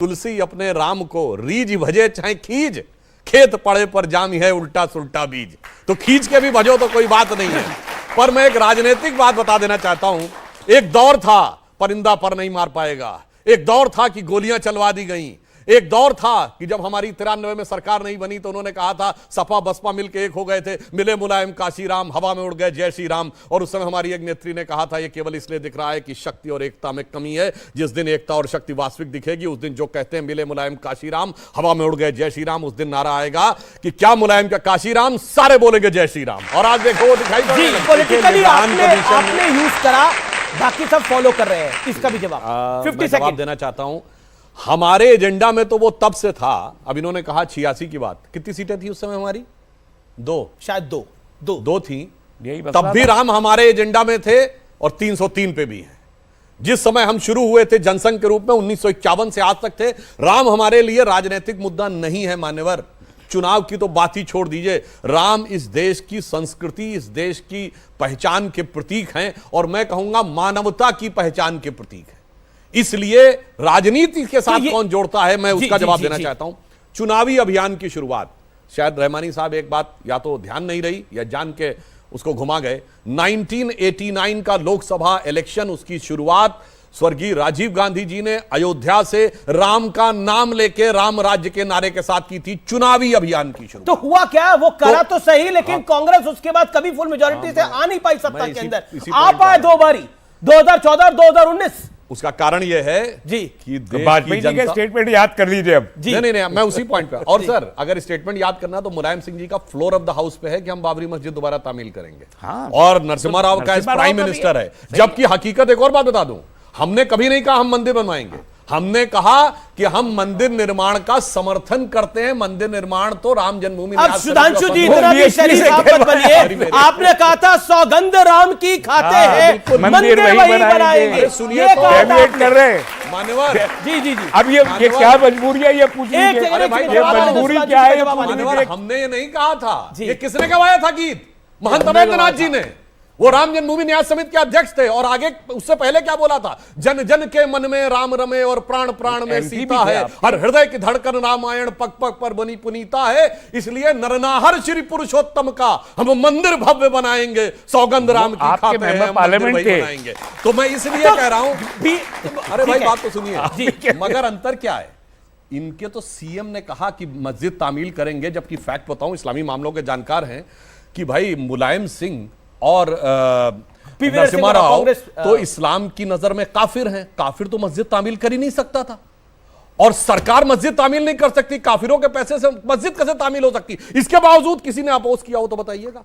तुलसी अपने राम को रीज भजे चाहे खींच, खेत पड़े पर जामी है उल्टा सुल्टा बीज। तो खींच के भी भजो तो कोई बात नहीं है। पर मैं एक राजनीतिक बात बता देना चाहता हूं। एक दौर था परिंदा पर नहीं मार पाएगा, एक दौर था कि गोलियां चलवा दी गई, एक दौर था कि जब हमारी 93 में सरकार नहीं बनी तो उन्होंने कहा था सपा बसपा मिलके एक हो गए थे, मिले मुलायम काशीराम, हवा में उड़ गए जय श्री राम। और उस समय हमारी एक नेत्री ने कहा था ये केवल इसलिए दिख रहा है कि शक्ति और एकता में कमी है। जिस दिन एकता और शक्ति वास्तविक दिखेगी उस दिन जो कहते हैं मिले मुलायम काशीराम, हवा में उड़ गए जय श्री राम, उस दिन नारा आएगा कि क्या मुलायम का काशीराम, सारे बोलेंगे जय श्री राम। और आज देखो वो दिखाई पॉलिटिकली आपने यूज करा, बाकी सब फॉलो कर रहे हैं। इसका भी जवाब 50 सेकंड देना चाहता हूं। हमारे एजेंडा में तो वो तब से था। अब इन्होंने कहा 86 की बात, कितनी सीटें थी उस समय हमारी? शायद दो थी। तब भी राम हमारे एजेंडा में थे और 303 पे भी है। जिस समय हम शुरू हुए थे जनसंघ के रूप में 1951 से आज तक थे। राम हमारे लिए राजनीतिक मुद्दा नहीं है मान्यवर। चुनाव की तो बात ही छोड़ दीजिए। राम इस देश की संस्कृति, इस देश की पहचान के प्रतीक हैं और मैं कहूंगा मानवता की पहचान के प्रतीक है। इसलिए राजनीति के साथ कौन जोड़ता है, मैं उसका जवाब देना चाहता हूं। चुनावी अभियान की शुरुआत, शायद रहमानी साहब एक बात या तो ध्यान नहीं रही या जान के उसको घुमा गए। 1989 का लोकसभा इलेक्शन, उसकी शुरुआत स्वर्गीय राजीव गांधी जी ने अयोध्या से राम का नाम लेके राम राज्य के नारे के साथ की थी। चुनावी अभियान की शुरुआत। तो हुआ क्या? वो करा तो सही, लेकिन कांग्रेस उसके बाद कभी फुल मेजोरिटी से आ नहीं पाई सत्ता के अंदर। आप आए दो बारी, 2014 और 2019। उसका कारण यह है जी कि वाजपेयी जी के स्टेटमेंट याद कर लीजिए अब। नहीं, मैं उसी पॉइंट पे। और सर अगर स्टेटमेंट याद करना तो मुलायम सिंह जी का फ्लोर ऑफ द हाउस पे है कि हम बाबरी मस्जिद दोबारा तामील करेंगे। हाँ। और नरसिम्हा राव का प्राइम मिनिस्टर है। जबकि हकीकत एक और बात बता दूं, हमने कभी नहीं कहा हम मंदिर बनवाएंगे। हमने कहा कि हम मंदिर निर्माण का समर्थन करते हैं। मंदिर निर्माण तो राम जन्मभूमि। अब सुधांशु जी इतना भी शरीफ आप मत बनिए। आपने कहा था सौगंध राम की खाते हैं, मंदिर वही बनाएंगे। सुनिए कर रहे हैं मान्यवर। जी। अब ये क्या मजबूरी है, ये पूछिए। अरे भाई ये मजबूरी क्या है? हमने ये नहीं कहा था। ये किसने गवाया था गीत? महंत अमरनाथ जी ने। वो राम जन्मभूमि न्यास समिति के अध्यक्ष थे। और आगे उससे पहले क्या बोला था? जन जन के मन में राम रमे और प्राण प्राण में सीता है, हर हृदय की धड़कन रामायण पग पग पर बनी पुनीता है। इसलिए नरनाहर श्री पुरुषोत्तम का हम मंदिर भव्य बनाएंगे, सौगंध राम की खाते हैं, पार्लियामेंट बनाएंगे। तो मैं इसलिए कह रहा हूं। अरे भाई बात तो सुनिए। मगर अंतर क्या है? इनके तो सीएम ने कहा कि मस्जिद तामील करेंगे, जबकि फैक्ट बताऊं, इस्लामी मामलों के जानकार हैं कि भाई मुलायम सिंह और नरसिम्हा राव तो इस्लाम की नजर में काफिर हैं। काफिर तो मस्जिद तामील कर ही नहीं सकता था। और सरकार मस्जिद तामील नहीं कर सकती, काफिरों के पैसे से मस्जिद कैसे तामील हो सकती? इसके बावजूद किसी ने अपोज किया हो तो बताइएगा।